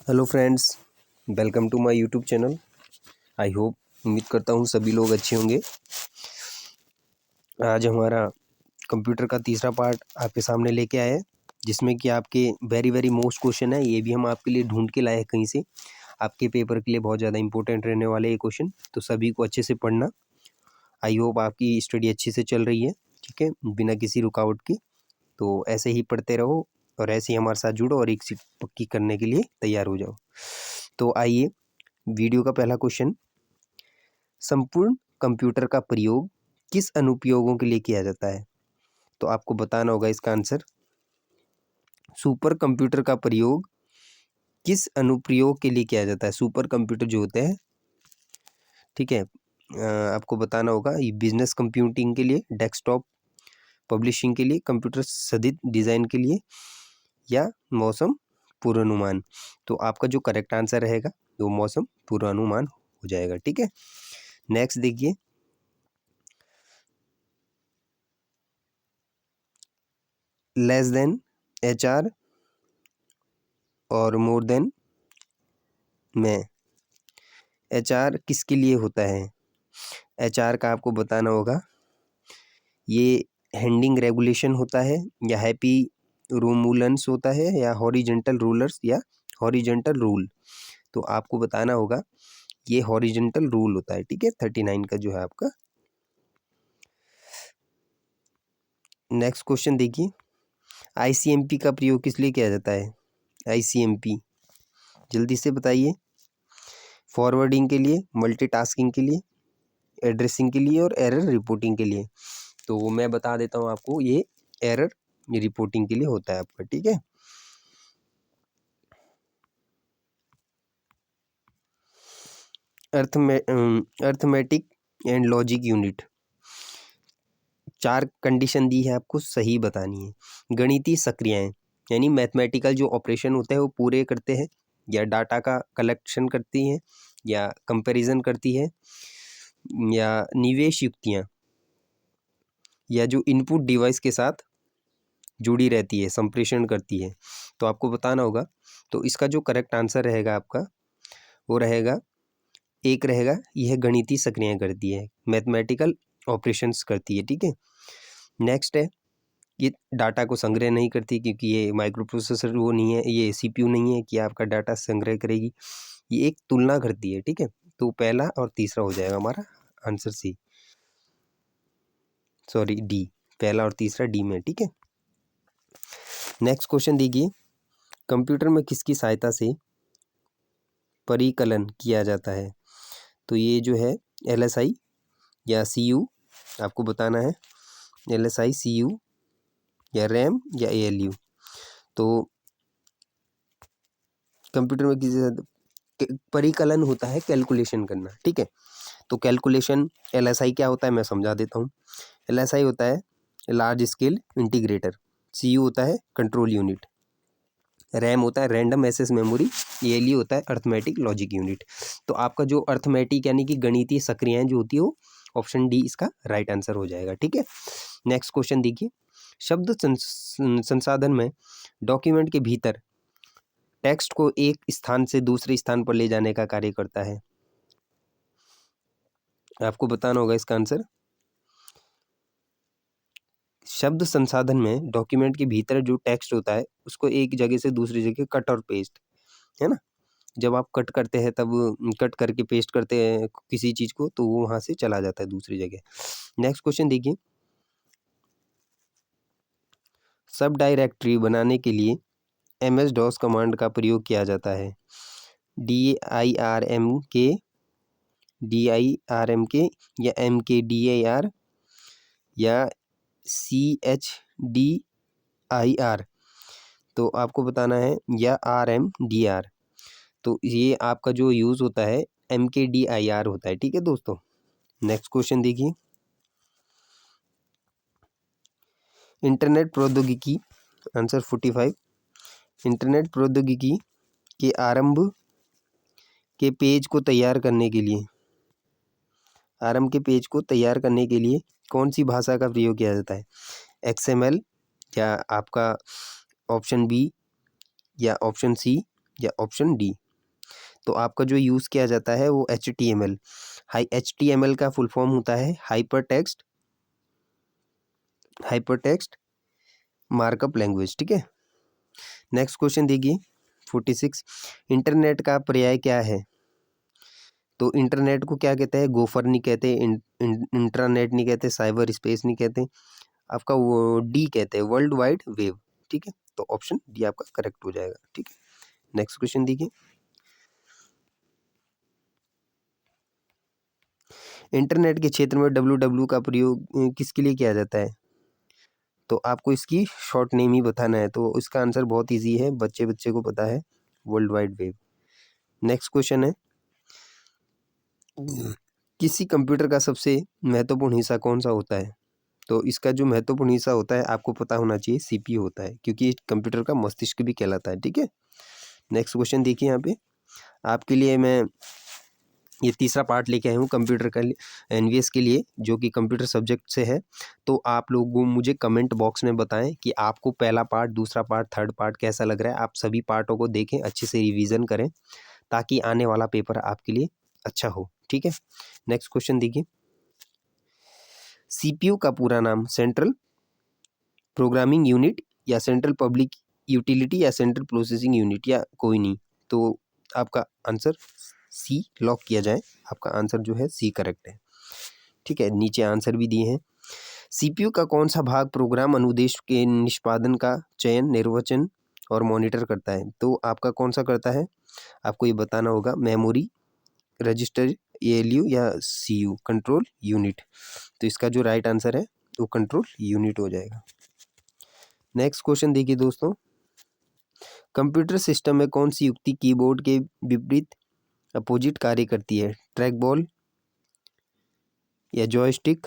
Hello friends, welcome to my YouTube channel. I hope, उम्मीद करता हूँ सभी लोग अच्छे होंगे। आज हमारा कंप्यूटर का तीसरा पार्ट आपके सामने लेके आए हैं, जिसमें कि आपके वेरी मोस्ट क्वेश्चन है। ये भी हम आपके लिए ढूंढ के लाए हैं कहीं से। आपके पेपर के लिए बहुत ज़्यादा इंपॉर्टेंट रहने वाले ये क्वेश्चन, तो सभी को अच्छे से पढ़ना। आई होप आपकी स्टडी अच्छी से चल रही है, ठीक है, बिना किसी रुकावट की। तो ऐसे ही पढ़ते रहो और ऐसे ही हमारे साथ जुड़ो और एक सीट पक्की करने के लिए तैयार हो जाओ। तो आइए, वीडियो का पहला क्वेश्चन, संपूर्ण कंप्यूटर का प्रयोग किस अनुप्रयोगों के लिए किया जाता है? तो आपको बताना होगा इसका आंसर। सुपर कंप्यूटर का प्रयोग किस अनुप्रयोग के लिए किया जाता है? सुपर कंप्यूटर जो होते हैं, ठीक है, आपको बताना होगा ये बिजनेस कंप्यूटिंग के लिए, डेस्कटॉप पब्लिशिंग के लिए, कंप्यूटर सदित डिज़ाइन के लिए, या मौसम पूर्वानुमान। तो आपका जो करेक्ट आंसर रहेगा वो मौसम पूर्वानुमान हो जाएगा, ठीक है। नेक्स्ट देखिए, लेस देन HR और मोर देन में, HR किसके लिए होता है? HR का आपको बताना होगा, ये हैंडिंग रेगुलेशन होता है, या हैप्पी रूमुलेंस होता है, या हॉरिजेंटल रूलर्स, या हॉरिजेंटल रूल। तो आपको बताना होगा ये हॉरिजेंटल रूल होता है, ठीक है। 39 का जो है आपका। नेक्स्ट क्वेश्चन देखिए, ICMP का प्रयोग किस लिए किया जाता है? ICMP जल्दी से बताइए। फॉरवर्डिंग के लिए, मल्टीटास्किंग के लिए, एड्रेसिंग के लिए, और एरर रिपोर्टिंग के लिए। तो मैं बता देता हूँ आपको, ये एरर रिपोर्टिंग के लिए होता है आपका, ठीक है। Arithmetic and logic unit, 4 condition दी है, आपको सही बतानी है। गणितीय सक्रियाएं, यानी मैथमेटिकल जो ऑपरेशन होते हैं वो पूरे करते हैं, या डाटा का कलेक्शन करती हैं, या कंपैरिजन करती है, या निवेश युक्तियाँ, या जो इनपुट डिवाइस के साथ जुड़ी रहती है, संप्रेषण करती है। तो आपको बताना होगा। तो इसका जो करेक्ट आंसर रहेगा आपका, वो रहेगा, एक रहेगा, यह गणितीय सक्रियाएं करती है, मैथमेटिकल ऑपरेशंस करती है, ठीक है। नेक्स्ट है, ये डाटा को संग्रह नहीं करती, क्योंकि ये माइक्रो प्रोसेसर वो नहीं है, ये CPU नहीं है कि आपका डाटा संग्रह करेगी। ये एक तुलना करती है, ठीक है। तो पहला और तीसरा हो जाएगा हमारा आंसर सी, सॉरी डी। पहला और तीसरा डी में, ठीक है। नेक्स्ट क्वेश्चन देखिए, कंप्यूटर में किसकी सहायता से परिकलन किया जाता है? तो ये जो है LSI या CU, आपको बताना है। LSI, CU, या रैम, या ALU। तो कंप्यूटर में किसी परिकलन होता है कैलकुलेशन करना, ठीक है। तो कैलकुलेशन, LSI क्या होता है मैं समझा देता हूँ। LSI होता है लार्ज स्केल इंटीग्रेटर, CU होता है कंट्रोल यूनिट, रैम होता है रैंडम एक्सेस मेमोरी, ALU होता है अर्थमेटिक लॉजिक यूनिट। तो आपका जो अर्थमेटिक यानी कि गणितीय सक्रियाएं जो होती है, वो ऑप्शन डी इसका राइट आंसर हो जाएगा, ठीक है। नेक्स्ट क्वेश्चन देखिए, शब्द संसाधन में डॉक्यूमेंट के भीतर टेक्स्ट को एक स्थान से दूसरे स्थान पर ले जाने का कार्य करता है। आपको बताना होगा इसका आंसर। शब्द संसाधन में डॉक्यूमेंट के भीतर जो टेक्स्ट होता है, उसको एक जगह से दूसरी जगह कट और पेस्ट, है ना। जब आप कट करते हैं, तब कट करके पेस्ट करते हैं किसी चीज़ को, तो वो वहाँ से चला जाता है दूसरी जगह। नेक्स्ट क्वेश्चन देखिए, सब डायरेक्टरी बनाने के लिए MS-DOS कमांड का प्रयोग किया जाता है। DIRMK, या MKDIR, या CHDIR। तो आपको बताना है, या RMDR। तो ये आपका जो यूज़ होता है MKDIR होता है, ठीक है दोस्तों। नेक्स्ट क्वेश्चन देखिए, इंटरनेट प्रौद्योगिकी, आंसर 45। इंटरनेट प्रौद्योगिकी के आरंभ के पेज को तैयार करने के लिए, कौन सी भाषा का प्रयोग किया जाता है? XML, या आपका ऑप्शन बी, या ऑप्शन सी, या ऑप्शन डी। तो आपका जो यूज़ किया जाता है वो HTML, HTML का फुल फॉर्म होता है हाइपरटेक्स्ट मार्कअप लैंग्वेज, ठीक है। नेक्स्ट क्वेश्चन देखिए 46, इंटरनेट का पर्याय क्या है? तो इंटरनेट को क्या कहते हैं? गोफर नहीं कहते, इंट्रानेट नहीं कहते, साइबर स्पेस नहीं कहते, आपका वो डी कहते हैं, वर्ल्ड वाइड वेब, ठीक है। तो ऑप्शन डी आपका करेक्ट हो जाएगा, ठीक है। नेक्स्ट क्वेश्चन देखिए, इंटरनेट के क्षेत्र में www का प्रयोग किसके लिए किया जाता है? तो आपको इसकी शॉर्ट नेम ही बताना है, तो इसका आंसर बहुत इजी है, बच्चे को पता है, world wide web. Next question है, किसी कंप्यूटर का सबसे महत्वपूर्ण हिस्सा कौन सा होता है? तो इसका जो महत्वपूर्ण हिस्सा होता है आपको पता होना चाहिए, CPU होता है, क्योंकि कंप्यूटर का मस्तिष्क भी कहलाता है, ठीक है। नेक्स्ट क्वेश्चन देखिए, यहाँ पे आपके लिए मैं ये तीसरा पार्ट लेके आया हूँ कंप्यूटर का NVS के लिए, जो कि कंप्यूटर सब्जेक्ट से है। तो आप लोग मुझे कमेंट बॉक्स में बताएं कि आपको पहला पार्ट, दूसरा पार्ट, थर्ड पार्ट कैसा लग रहा है। आप सभी पार्टों को देखें, अच्छे से रिवीजन करें, ताकि आने वाला पेपर आपके लिए अच्छा हो, ठीक है। नेक्स्ट क्वेश्चन देखिए, CPU का पूरा नाम सेंट्रल प्रोग्रामिंग यूनिट या सेंट्रल पब्लिक यूटिलिटी या सेंट्रल प्रोसेसिंग यूनिट या कोई नहीं? तो आपका आंसर सी लॉक किया जाए, आपका आंसर जो है सी करेक्ट है, ठीक है। नीचे आंसर भी दिए हैं। CPU का कौन सा भाग प्रोग्राम अनुदेश के निष्पादन का चयन, निर्वचन और मॉनिटर करता है? तो आपका कौन सा करता है, आपको ये बताना होगा। मेमोरी, रजिस्टर, ALU या CU, कंट्रोल यूनिट। तो इसका जो राइट आंसर है वो कंट्रोल यूनिट हो जाएगा। नेक्स्ट क्वेश्चन देखिए दोस्तों, कंप्यूटर सिस्टम में कौन सी युक्ति कीबोर्ड के विपरीत अपोजिट कार्य करती है? ट्रैक बॉल या जॉयस्टिक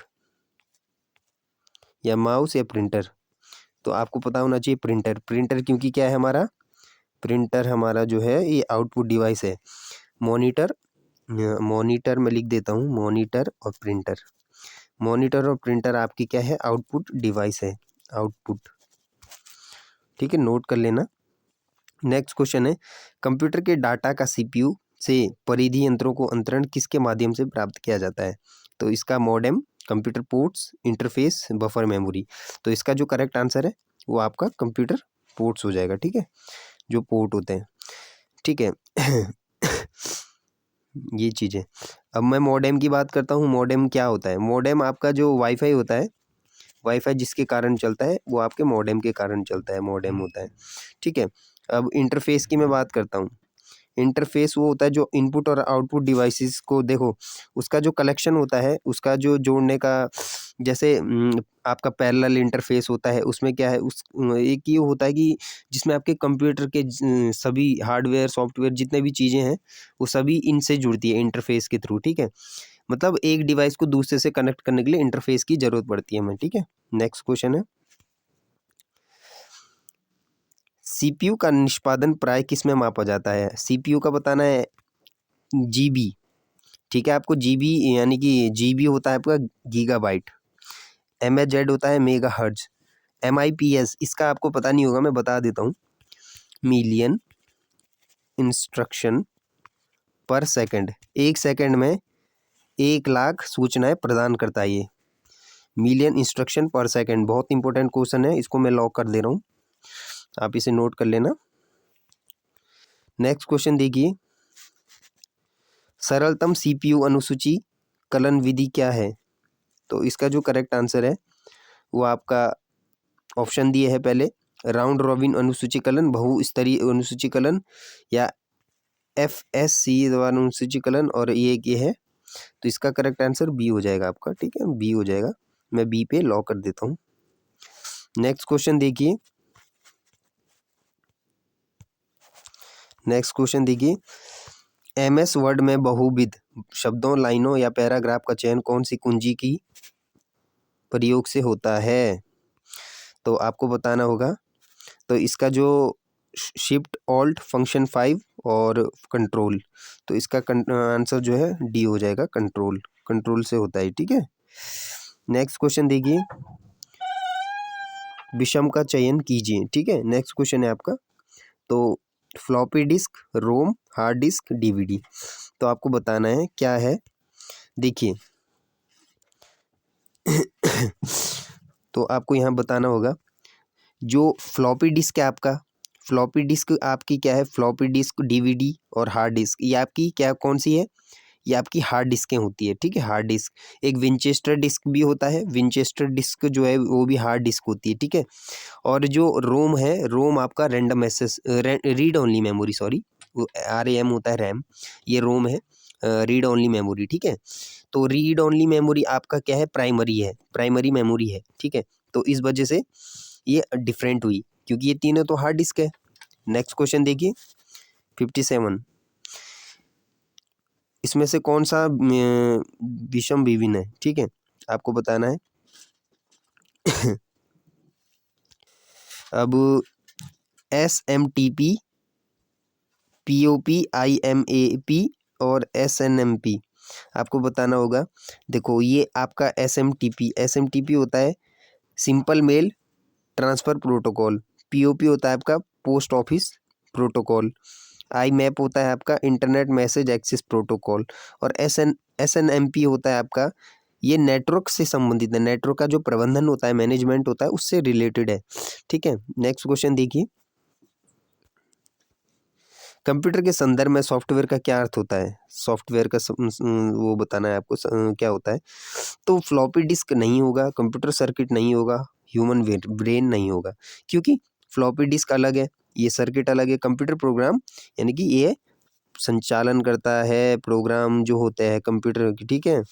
या माउस या प्रिंटर? तो आपको पता होना चाहिए प्रिंटर, क्योंकि क्या है हमारा प्रिंटर, हमारा जो है ये आउटपुट डिवाइस है। मॉनिटर मैं लिख देता हूँ, मॉनिटर और प्रिंटर आपकी क्या है, आउटपुट डिवाइस है, आउटपुट, ठीक है, नोट कर लेना। नेक्स्ट क्वेश्चन है, कंप्यूटर के डाटा का CPU से परिधि यंत्रों को अंतरण किसके माध्यम से प्राप्त किया जाता है? तो इसका modem, computer ports, interface, buffer memory. तो इसका जो करेक्ट आंसर है वो आपका कंप्यूटर पोर्ट्स हो जाएगा, ठीक है, जो पोर्ट होते हैं, ठीक है। ये चीज़ है। अब मैं मॉडेम की बात करता हूँ। मॉडेम क्या होता है? मॉडेम आपका जो वाईफाई होता है, वाईफाई जिसके कारण चलता है वो आपके मॉडेम के कारण चलता है, मॉडेम होता है, ठीक है। अब इंटरफेस की मैं बात करता हूँ। इंटरफेस वो होता है जो इनपुट और आउटपुट डिवाइसेस को, देखो उसका जो कलेक्शन होता है, उसका जो जोड़ने का, जैसे आपका पैरेलल इंटरफेस होता है, उसमें क्या है, उस एक ये होता है कि जिसमें आपके कंप्यूटर के सभी हार्डवेयर, सॉफ्टवेयर, जितने भी चीज़ें हैं वो सभी इनसे जुड़ती है इंटरफेस के थ्रू, ठीक है। मतलब एक डिवाइस को दूसरे से कनेक्ट करने के लिए इंटरफेस की जरूरत पड़ती है हमें, ठीक है। नेक्स्ट क्वेश्चन है, CPU का निष्पादन प्राय किस में मापा जाता है? CPU का बताना है GB, ठीक है। आपको GB यानी कि GB होता है आपका गीगाबाइट, MHz होता है मेगा हर्ज, MIPS इसका आपको पता नहीं होगा, मैं बता देता हूँ, मिलियन इंस्ट्रक्शन पर सेकंड। एक सेकंड में 1,00,000 सूचनाएं प्रदान करता है ये, मिलियन इंस्ट्रक्शन पर सेकंड। बहुत इंपॉर्टेंट क्वेश्चन है, इसको मैं लॉक कर दे रहा हूँ, आप इसे नोट कर लेना। नेक्स्ट क्वेश्चन देखिए, सरलतम CPU अनुसूची कलन विधि क्या है? तो इसका जो करेक्ट आंसर है वो आपका ऑप्शन दिए है पहले, राउंड रॉबिन अनुसूचीकलन, बहुस्तरीय अनुसूचीकलन या FSC द्वारा अनुसूचीकलन, और ये है। तो इसका करेक्ट आंसर बी हो जाएगा आपका, ठीक है, बी हो जाएगा। मैं बी पे लॉक कर देता हूँ। नेक्स्ट क्वेश्चन देखिए, MS वर्ड में बहुविध शब्दों, लाइनों या पैराग्राफ का चयन कौन सी कुंजी की प्रयोग से होता है? तो आपको बताना होगा। तो इसका जो शिफ्ट ऑल्ट फंक्शन 5 और कंट्रोल, तो इसका आंसर जो है डी हो जाएगा, कंट्रोल से होता है, ठीक है। नेक्स्ट क्वेश्चन देखिए, विषम का चयन कीजिए, ठीक है। नेक्स्ट क्वेश्चन है आपका, तो फ्लॉपी डिस्क, रोम, हार्ड डिस्क, डीवीडी। तो आपको बताना है क्या है, देखिए तो आपको यहाँ बताना होगा जो फ्लॉपी डिस्क है आपका, फ्लॉपी डिस्क आपकी क्या है, फ्लॉपी डिस्क, डीवीडी और हार्ड डिस्क, ये आपकी क्या कौन सी है, ये आपकी हार्ड डिस्कें होती है, ठीक है। हार्ड डिस्क एक विंचेस्टर डिस्क भी होता है, विंचेस्टर डिस्क जो है वो भी हार्ड डिस्क होती है, ठीक है। और जो रोम है, रोम आपका random access read only memory, sorry वो RAM होता है, रैम, ये रोम है रीड ओनली मेमोरी, ठीक है। तो रीड ओनली मेमोरी आपका क्या है, प्राइमरी है, प्राइमरी मेमोरी है, ठीक है। तो इस वजह से ये डिफरेंट हुई, क्योंकि ये तीनों तो हार्ड डिस्क है। नेक्स्ट क्वेश्चन देखिए 57, इसमें से कौन सा विषम विभिन्न है, ठीक है, आपको बताना है। अब SMTP, POP, IMAP और SNMP आपको बताना होगा। देखो ये आपका SMTP होता है simple mail transfer protocol, POP होता है आपका पोस्ट ऑफिस प्रोटोकॉल, IMAP होता है आपका इंटरनेट मैसेज एक्सेस प्रोटोकॉल और SNMP होता है आपका, ये नेटवर्क से संबंधित है, नेटवर्क का जो प्रबंधन होता है, मैनेजमेंट होता है, उससे रिलेटेड है, ठीक है। नेक्स्ट क्वेश्चन देखिए, कंप्यूटर के संदर्भ में सॉफ्टवेयर का क्या अर्थ होता है, सॉफ्टवेयर का वो बताना है आपको क्या होता है। तो फ्लॉपी डिस्क नहीं होगा, कंप्यूटर सर्किट नहीं होगा, ह्यूमन ब्रेन नहीं होगा, क्योंकि फ्लॉपी डिस्क अलग है, ये सर्किट अलग है, कंप्यूटर प्रोग्राम यानी कि ये संचालन करता है प्रोग्राम जो होते हैं कंप्यूटर की, ठीक है।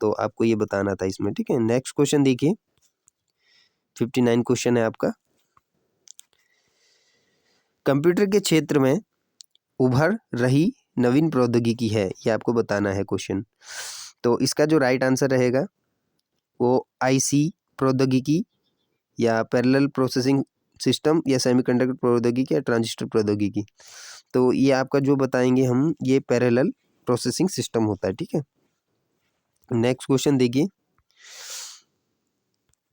तो आपको ये बताना था इसमें, ठीक है। नेक्स्ट क्वेश्चन देखिए 59 क्वेश्चन है आपका, कंप्यूटर के क्षेत्र में उभर रही नवीन प्रौद्योगिकी है, ये आपको बताना है क्वेश्चन। तो इसका जो राइट आंसर रहेगा वो IC प्रौद्योगिकी या पैरेलल प्रोसेसिंग सिस्टम या सेमीकंडक्टर प्रौद्योगिकी या ट्रांजिस्टर प्रौद्योगिकी। तो ये आपका जो बताएंगे हम, ये पैरेलल प्रोसेसिंग सिस्टम होता है, ठीक है। नेक्स्ट क्वेश्चन देखिए,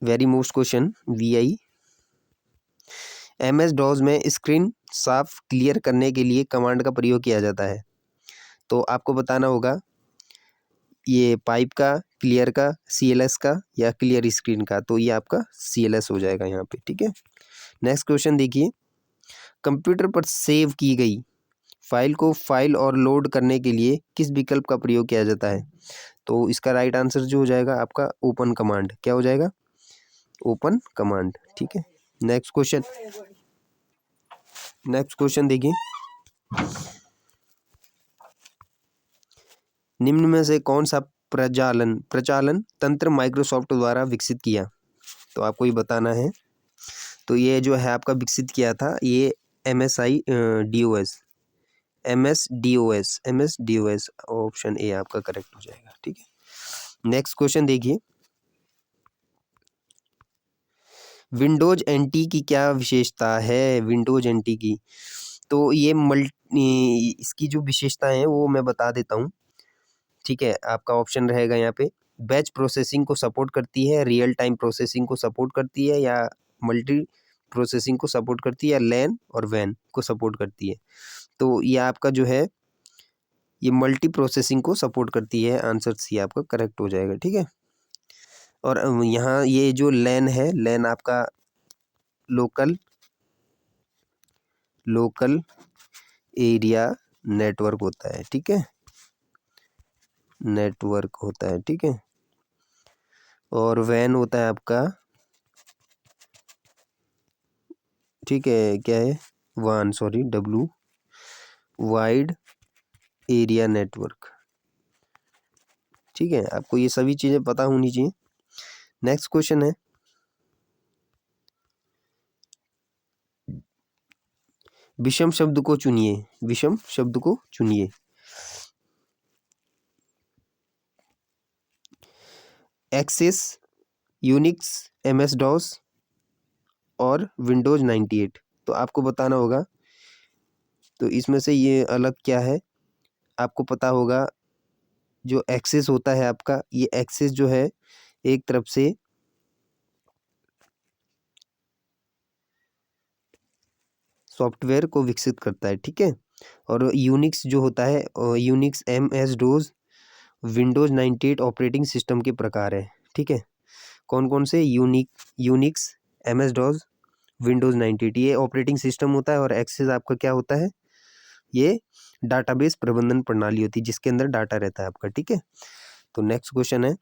very most question VI, MS DOS में स्क्रीन साफ क्लियर करने के लिए कमांड का प्रयोग किया जाता है। तो आपको बताना होगा ये पाइप का, क्लियर का, CLS का या क्लियर स्क्रीन का। तो ये आपका CLS हो जाएगा यहाँ पे, ठीक है। नेक्स्ट क्वेश्चन देखिए, कंप्यूटर पर सेव की गई फाइल को फाइल और लोड करने के लिए किस विकल्प का प्रयोग किया जाता है। तो इसका राइट आंसर जो हो जाएगा आपका ओपन कमांड, क्या हो जाएगा, ओपन कमांड, ठीक है। नेक्स्ट क्वेश्चन, नेक्स्ट क्वेश्चन देखिए, निम्न में से कौन सा प्रचालन तंत्र माइक्रोसॉफ्ट द्वारा विकसित किया। तो आपको ये बताना है। तो ये जो है आपका विकसित किया था ये MS DOS ऑप्शन ए आपका करेक्ट हो जाएगा, ठीक है। नेक्स्ट क्वेश्चन देखिए, विंडोज NT की क्या विशेषता है, विंडोज NT की। तो ये इसकी जो विशेषता है वो मैं बता देता हूँ, ठीक है। आपका ऑप्शन रहेगा यहाँ पे, बैच प्रोसेसिंग को सपोर्ट करती है, रियल टाइम प्रोसेसिंग को सपोर्ट करती है या मल्टी प्रोसेसिंग को सपोर्ट करती है या लैन और वैन को सपोर्ट करती है। तो ये आपका जो है ये मल्टी प्रोसेसिंग को सपोर्ट करती है, आंसर सी आपका करेक्ट हो जाएगा, ठीक है। और यहाँ ये जो लैन है, लैन आपका लोकल एरिया नेटवर्क होता है, ठीक है, नेटवर्क होता है, ठीक है। और वैन होता है आपका, ठीक है, क्या है, WAN वाइड एरिया नेटवर्क, ठीक है। आपको ये सभी चीज़ें पता होनी चाहिए। नेक्स्ट क्वेश्चन है, विषम शब्द को चुनिए, विषम शब्द को चुनिए। एक्सेस, यूनिक्स, MS DOS और विंडोज 98। तो आपको बताना होगा, तो इसमें से ये अलग क्या है, आपको पता होगा जो एक्सेस होता है आपका, ये एक्सेस जो है एक तरफ से सॉफ्टवेयर को विकसित करता है, ठीक है। और यूनिक्स जो होता है, Unix MS dose Windows 98 operating system के प्रकार है, ठीक है। कौन कौन से? यूनिक्स, MS डोज, विंडोज़ 98 ये ऑपरेटिंग सिस्टम होता है। और एक्सेस आपका क्या होता है? ये डाटाबेस प्रबंधन प्रणाली होती है जिसके अंदर डाटा रहता है आपका, ठीक है। तो नेक्स्ट क्वेश्चन है,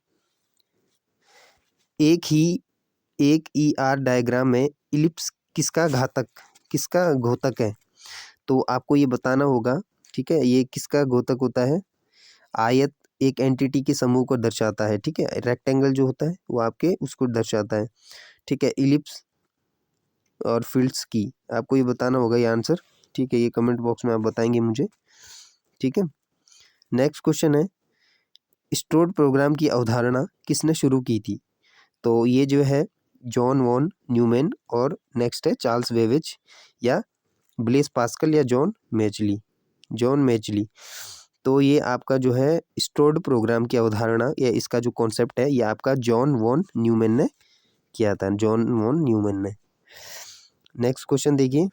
एक ER डायग्राम में इलिप्स किसका घोतक है? तो आपको ये बताना होगा, ठीक है। ये किसका घोतक होता है? आयत एक एंटिटी के समूह को दर्शाता है, ठीक है। रेक्टेंगल जो होता है वो आपके उसको दर्शाता है, ठीक है। इलिप्स और फील्ड्स की आपको ये बताना होगा ये आंसर, ठीक है। ये कमेंट बॉक्स में आप बताएंगे मुझे, ठीक है। नेक्स्ट क्वेश्चन है, स्टोर्ड प्रोग्राम की अवधारणा किसने शुरू की थी? तो ये जो है जॉन वॉन न्यूमैन, और नेक्स्ट है चार्ल्स बेबेज या ब्लेस पास्कल या जॉन मैचली। तो ये आपका जो है स्टोर्ड प्रोग्राम की अवधारणा या इसका जो कॉन्सेप्ट है ये आपका जॉन वॉन न्यूमैन ने किया था, जॉन वॉन न्यूमैन ने। नेक्स्ट क्वेश्चन देखिए,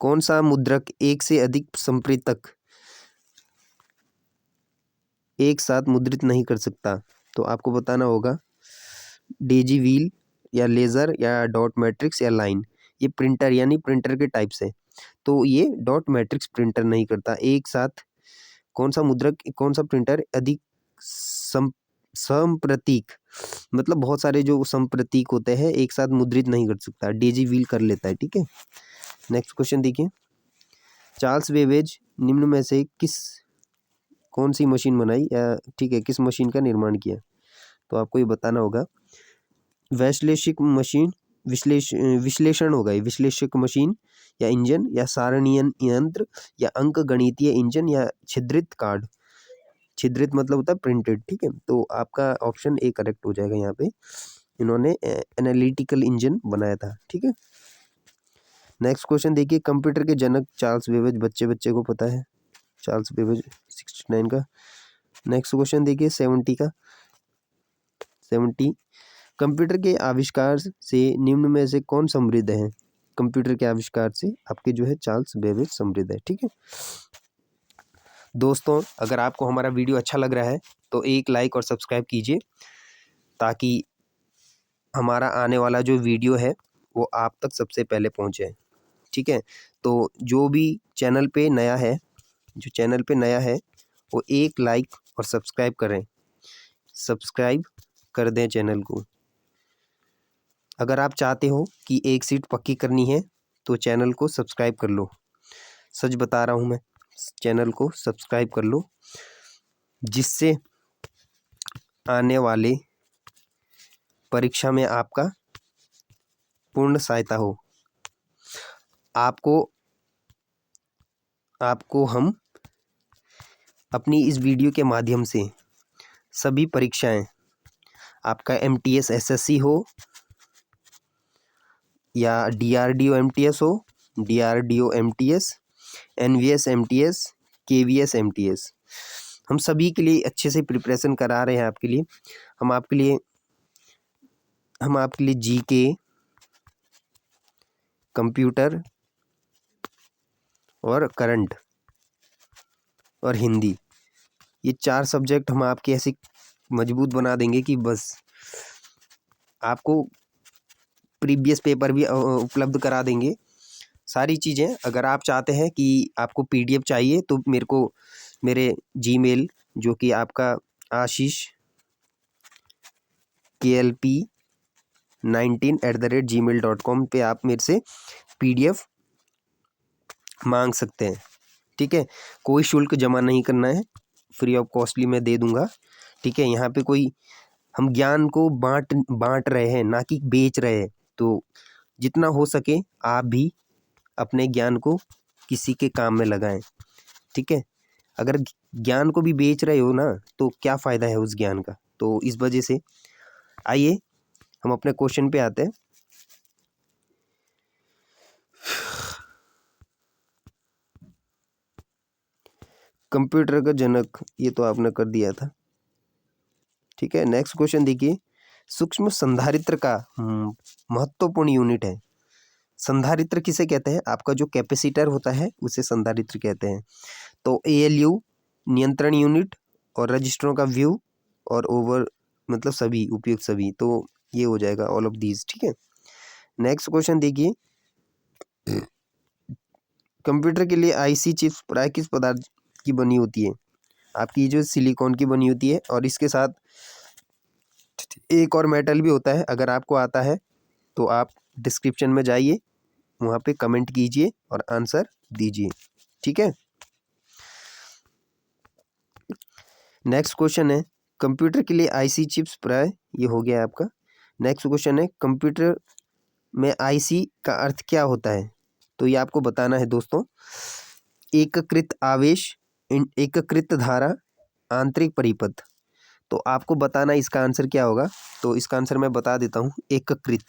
कौन सा मुद्रक एक से अधिक संप्रेतक एक साथ मुद्रित नहीं कर सकता? तो आपको बताना होगा डेजी व्हील या लेज़र या डॉट मैट्रिक्स या लाइन। ये प्रिंटर यानी प्रिंटर के टाइप से, तो ये डॉट मैट्रिक्स प्रिंटर नहीं करता एक साथ। कौन सा मुद्रक, कौन सा प्रिंटर अधिक संप्रतीक, मतलब बहुत सारे जो संप्रतीक होते हैं एक साथ मुद्रित नहीं कर सकता, डेजी व्हील कर लेता है, ठीक है। नेक्स्ट क्वेश्चन देखिए, चार्ल्स बेबेज निम्न में से कौन सी मशीन बनाई या ठीक है किस मशीन का निर्माण किया? तो आपको ये बताना होगा वैश्लेषिक मशीन, विश्लेषण होगा ये, विश्लेषक मशीन या इंजन या सारणीयन यंत्र या अंक गणितीय इंजन या छिद्रित कार्ड। छिद्रित मतलब होता है प्रिंटेड, ठीक है। तो आपका ऑप्शन ए करेक्ट हो जाएगा यहाँ पे, इन्होंने एनालिटिकल इंजन बनाया था, ठीक है। नेक्स्ट क्वेश्चन देखिए, कंप्यूटर के जनक चार्ल्स बेबेज, बच्चे को पता है चार्ल्स बेबेज 69 का। नेक्स्ट क्वेश्चन देखिए 70 कंप्यूटर के आविष्कार से निम्न में से कौन समृद्ध है? कंप्यूटर के आविष्कार से आपके जो है चार्ल्स बेबेज समृद्ध है, ठीक है। दोस्तों अगर आपको हमारा वीडियो अच्छा लग रहा है तो एक लाइक और सब्सक्राइब कीजिए ताकि हमारा आने वाला जो वीडियो है वो आप तक सबसे पहले पहुंचे, ठीक है। तो जो भी चैनल पे नया है वो एक लाइक और सब्सक्राइब करें, सब्सक्राइब कर दें चैनल को। अगर आप चाहते हो कि एक सीट पक्की करनी है तो चैनल को सब्सक्राइब कर लो, सच बता रहा हूँ मैं, चैनल को सब्सक्राइब कर लो जिससे आने वाले परीक्षा में आपका पूर्ण सहायता हो। आपको हम अपनी इस वीडियो के माध्यम से सभी परीक्षाएं, आपका MTS SSC हो या DRDO MTS हो, DRDO MTS, NVS MTS, KVS MTS, हम सभी के लिए अच्छे से प्रिपरेशन करा रहे हैं आपके लिए। हम आपके लिए GK, कंप्यूटर और करंट और हिंदी, ये 4 सब्जेक्ट हम आपके ऐसे मजबूत बना देंगे कि बस आपको प्रीवियस पेपर भी उपलब्ध करा देंगे। सारी चीज़ें अगर आप चाहते हैं कि आपको PDF चाहिए तो मेरे Gmail जो कि आपका आशीष KLP19@gmail.com पे आप मेरे से PDF मांग सकते हैं, ठीक है। कोई शुल्क जमा नहीं करना है, फ्री ऑफ कॉस्टली मैं दे दूंगा, ठीक है। यहाँ पे हम ज्ञान को बांट रहे हैं ना कि बेच रहे हैं। तो जितना हो सके आप भी अपने ज्ञान को किसी के काम में लगाएं, ठीक है। अगर ज्ञान को भी बेच रहे हो ना तो क्या फ़ायदा है उस ज्ञान का? तो इस वजह से आइए हम अपने क्वेश्चन पे आते हैं। कंप्यूटर का जनक ये तो आपने कर दिया था, ठीक है। नेक्स्ट क्वेश्चन देखिए, सूक्ष्म संधारित्र का महत्वपूर्ण यूनिट है। संधारित्र किसे कहते हैं? आपका जो कैपेसिटर होता है उसे संधारित्र कहते हैं। तो ALU नियंत्रण यूनिट और रजिस्टरों का व्यू और ओवर मतलब सभी उपयुक्त सभी, तो ये हो जाएगा ऑल ऑफ दीज। ठीक है, नेक्स्ट क्वेश्चन देखिए। कंप्यूटर के लिए IC चिप्स प्राय किस पदार्थ की बनी होती है? आपकी जो सिलिकॉन की बनी होती है, और इसके साथ एक और मेटल भी होता है। अगर आपको आता है तो आप डिस्क्रिप्शन में जाइए, वहाँ पे कमेंट कीजिए और आंसर दीजिए। ठीक है, नेक्स्ट क्वेश्चन है कंप्यूटर के लिए IC चिप्स प्राय, ये हो गया आपका। नेक्स्ट क्वेश्चन है कंप्यूटर में IC का अर्थ क्या होता है? तो ये आपको बताना है दोस्तों। एकीकृत आवेश, एकीकृत धारा, आंतरिक परिपथ। तो आपको बताना इसका आंसर क्या होगा। तो इसका आंसर मैं बता देता हूँ। एकीकृत,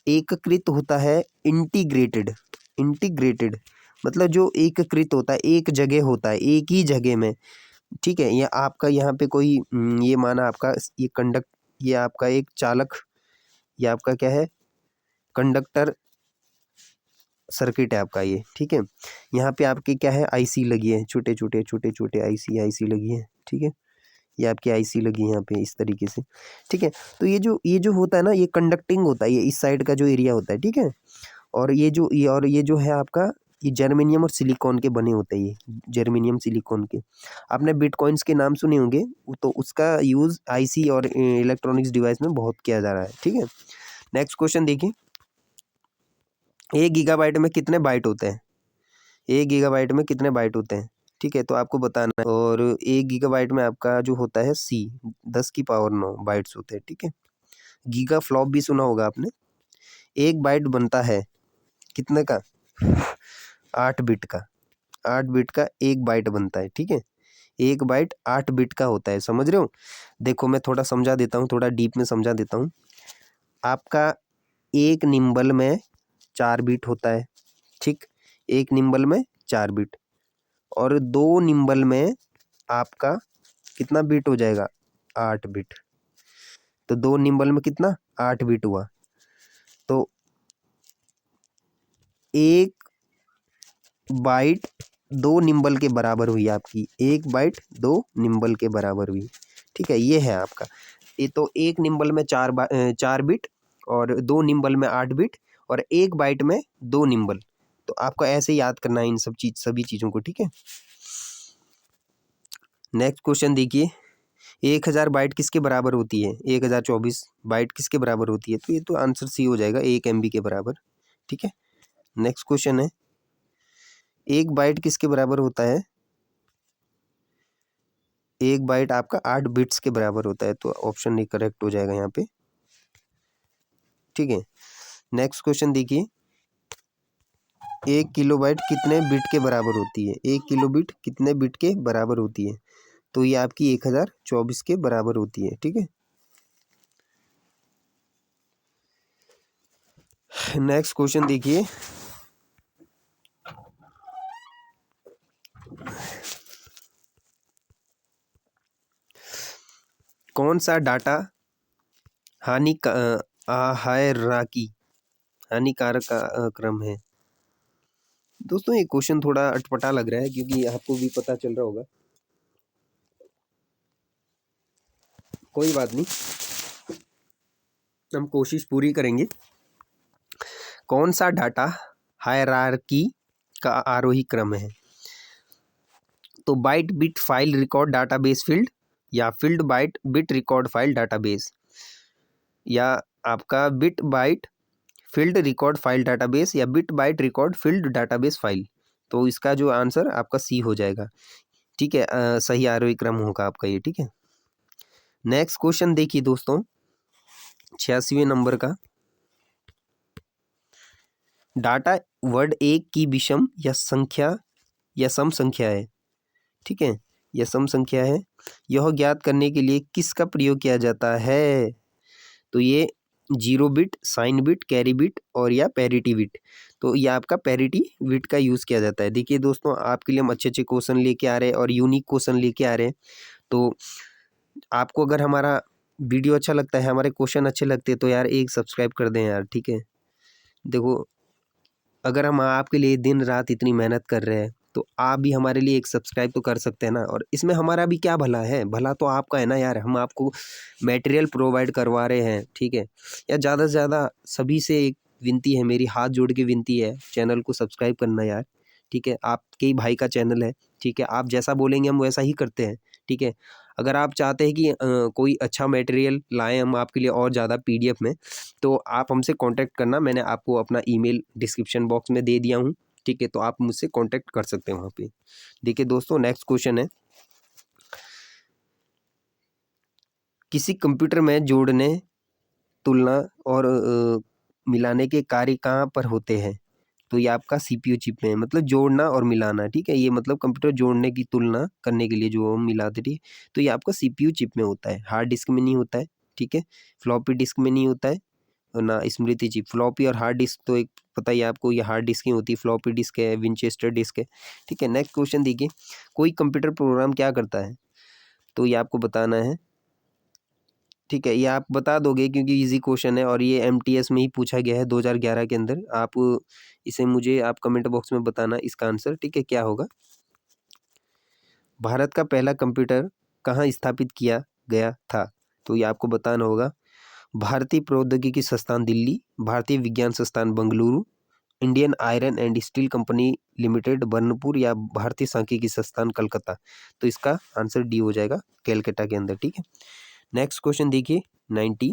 एकीकृत होता है इंटीग्रेटेड। इंटीग्रेटेड मतलब जो एकीकृत होता है, एक जगह होता है, एक ही जगह में। ठीक है, ये आपका यहाँ पे कोई ये माना आपका ये ये आपका एक चालक, ये आपका क्या है, कंडक्टर सर्किट है आपका ये। ठीक है, यहाँ पे आपके क्या है, IC लगी है, छोटे छोटे IC लगी है। ठीक है, ये आपकी IC लगी है यहाँ पे इस तरीके से। ठीक है, तो ये जो होता है ना, ये कंडक्टिंग होता है, ये इस साइड का जो एरिया होता है। ठीक है, और ये जो है आपका, ये जर्मेनियम और सिलिकॉन के बने होते हैं। ये जर्मेनियम सिलिकॉन के, आपने बिटकॉइंस के नाम सुने होंगे, तो उसका यूज़ IC और इलेक्ट्रॉनिक्स डिवाइस में बहुत किया जा रहा है। ठीक है, नेक्स्ट क्वेश्चन देखिए। 1 गीगाबाइट में कितने बाइट होते हैं? 1 गीगाबाइट में कितने बाइट होते हैं? ठीक है, तो आपको बताना है। और 1 गीगाबाइट में आपका जो होता है C 10⁹9 बाइट्स होते हैं। ठीक है, गीगा फ्लॉप भी सुना होगा आपने। 1 बाइट बनता है कितने का? 8 बिट का। 8 बिट का 1 बाइट बनता है। ठीक है, 1 बाइट 8 बिट का होता है, समझ रहे हो? देखो मैं थोड़ा समझा देता हूँ, थोड़ा डीप में समझा देता हूँ। आपका एक निम्बल में 4 बिट होता है। ठीक, एक निम्बल में 4 बिट, और 2 निम्बल में आपका कितना बिट हो जाएगा? 8 बिट। तो 2 निम्बल में कितना? 8 बिट हुआ। तो 1 बाइट 2 निम्बल के बराबर हुई आपकी। 1 बाइट 2 निम्बल के बराबर हुई। ठीक है, ये है आपका। ये तो 1 निम्बल में 4 बिट, और 2 निम्बल में 8 बिट, और 1 बाइट में 2 निम्बल। तो आपको ऐसे याद करना है इन सभी चीज़ों को। ठीक है, नेक्स्ट क्वेश्चन देखिए। 1000 बाइट किसके बराबर होती है? 1024 बाइट किसके बराबर होती है? तो ये तो आंसर C हो जाएगा, 1 MB के बराबर। ठीक है, नेक्स्ट क्वेश्चन है 1 बाइट किसके बराबर होता है? 1 बाइट आपका 8 बिट्स के बराबर होता है, तो ऑप्शन ए करेक्ट हो जाएगा यहाँ पे। ठीक है, नेक्स्ट क्वेश्चन देखिए। 1 किलोबाइट कितने बिट के बराबर होती है? 1 किलो बिट कितने बिट के बराबर होती है? तो ये आपकी 1024 के बराबर होती है। ठीक है, नेक्स्ट क्वेश्चन देखिए। कौन सा डाटा हानिकारक का क्रम है? दोस्तों ये क्वेश्चन थोड़ा अटपटा लग रहा है, क्योंकि आपको भी पता चल रहा होगा। कोई बात नहीं, हम कोशिश पूरी करेंगे। कौन सा डाटा हायरार्की का आरोही क्रम है? तो byte bit file record database field, या field byte bit record file database, या आपका bit byte field record file database, या bit byte record field database file. तो इसका जो आंसर आपका C हो जाएगा। ठीक है, सही आरोही क्रम होगा आपका ये। ठीक है, नेक्स्ट क्वेश्चन देखिए दोस्तों, 86वें नंबर का। डाटा वर्ड एक की विषम या संख्या या सम संख्या है। ठीक है, यह सम संख्या है। यह ज्ञात करने के लिए किसका प्रयोग किया जाता है? तो ये 0 bit, sign bit, carry bit, और या पैरिटी बिट। तो ये आपका पैरिटी बिट का यूज़ किया जाता है। देखिए दोस्तों, आपके लिए हम अच्छे अच्छे क्वेश्चन लेके आ रहे हैं और यूनिक क्वेश्चन लेके आ रहे हैं। तो आपको अगर हमारा वीडियो अच्छा लगता है, हमारे क्वेश्चन अच्छे लगते हैं तो यार एक सब्सक्राइब कर दें यार, ठीक है। देखो, अगर हम आपके लिए दिन रात इतनी मेहनत कर रहे हैं तो आप भी हमारे लिए एक सब्सक्राइब तो कर सकते हैं ना। और इसमें हमारा भी क्या भला है, भला तो आपका है ना यार। हम आपको मटेरियल प्रोवाइड करवा रहे हैं, ठीक है। या ज़्यादा से ज़्यादा सभी से एक विनती है मेरी, हाथ जोड़ के विनती है, चैनल को सब्सक्राइब करना यार, ठीक है। आपके ही भाई का चैनल है, ठीक है। आप जैसा बोलेंगे हम वैसा ही करते हैं, ठीक है। अगर आप चाहते हैं कि कोई अच्छा मटेरियल लाएं हम आपके लिए और ज़्यादा पीडीएफ में, तो आप हमसे कांटेक्ट करना। मैंने आपको अपना ईमेल डिस्क्रिप्शन बॉक्स में दे दिया हूँ, ठीक है। तो आप मुझसे कांटेक्ट कर सकते हैं वहाँ पे। देखिए दोस्तों, नेक्स्ट क्वेश्चन है, किसी कंप्यूटर में जोड़ने, तुलना और मिलाने के कार्य कहाँ पर होते हैं? तो ये आपका सीपीयू चिप में है, मतलब जोड़ना और मिलाना, ठीक है। ये मतलब कंप्यूटर जोड़ने की तुलना करने के लिए जो हम मिलाते, ठीक है। तो ये आपका सीपीयू चिप में होता है, हार्ड डिस्क में नहीं होता है, ठीक है। फ्लॉपी डिस्क में नहीं होता है, और ना स्मृति चिप। फ्लॉपी और हार्ड डिस्क तो एक पता ही है आपको, ये हार्ड डिस्क ही होती है, फ्लॉपी डिस्क है, विंचेस्टर डिस्क है, ठीक है। नेक्स्ट क्वेश्चन देखिए, कोई कंप्यूटर प्रोग्राम क्या करता है? तो ये आपको बताना है, ठीक है। ये आप बता दोगे क्योंकि इजी क्वेश्चन है और ये एमटीएस में ही पूछा गया है 2011 के अंदर। आप इसे मुझे आप कमेंट बॉक्स में बताना इसका आंसर, ठीक है, क्या होगा। भारत का पहला कंप्यूटर कहाँ स्थापित किया गया था? तो ये आपको बताना होगा, भारतीय प्रौद्योगिकी संस्थान दिल्ली, भारतीय विज्ञान संस्थान Bengaluru, Indian iron and steel company limited Burnpur, या भारतीय सांख्यिकी संस्थान कलकत्ता। तो इसका आंसर डी हो जाएगा, कैलकाटा के अंदर, ठीक है। नेक्स्ट क्वेश्चन देखिए 90,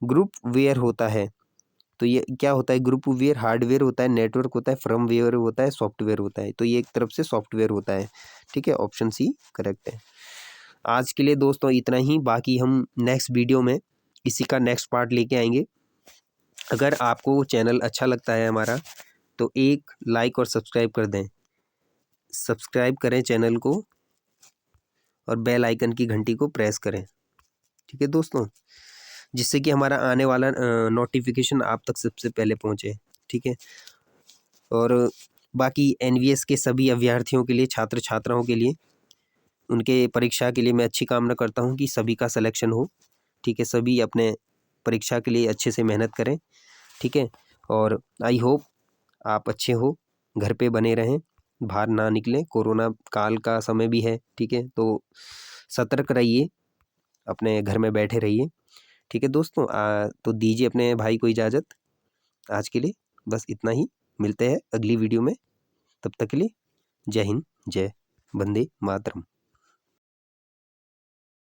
ग्रुप वेयर होता है। तो ये क्या होता है? ग्रुप वेयर हार्डवेयर होता है, नेटवर्क होता है, फर्मवेयर होता है, सॉफ्टवेयर होता है। तो ये एक तरफ से सॉफ्टवेयर होता है, ठीक है। ऑप्शन सी करेक्ट है। आज के लिए दोस्तों इतना ही, बाकी हम नेक्स्ट वीडियो में इसी का नेक्स्ट पार्ट लेके आएंगे। अगर आपको चैनल अच्छा लगता है हमारा तो एक लाइक और सब्सक्राइब कर दें, सब्सक्राइब करें चैनल को और बेल आइकन की घंटी को प्रेस करें, ठीक है दोस्तों, जिससे कि हमारा आने वाला नोटिफिकेशन आप तक सबसे पहले पहुंचे, ठीक है। और बाकी एनवीएस के सभी अभ्यर्थियों के लिए, छात्र छात्राओं के लिए, उनके परीक्षा के लिए मैं अच्छी कामना करता हूं कि सभी का सिलेक्शन हो, ठीक है। सभी अपने परीक्षा के लिए अच्छे से मेहनत करें, ठीक है। और आई होप आप अच्छे हो, घर पे बने रहें, बाहर ना निकलें, कोरोना काल का समय भी है, ठीक है। तो सतर्क रहिए, अपने घर में बैठे रहिए, ठीक है दोस्तों। तो दीजिए अपने भाई को इजाज़त, आज के लिए बस इतना ही। मिलते हैं अगली वीडियो में, तब तक के लिए जय हिंद, जय वंदे मातरम।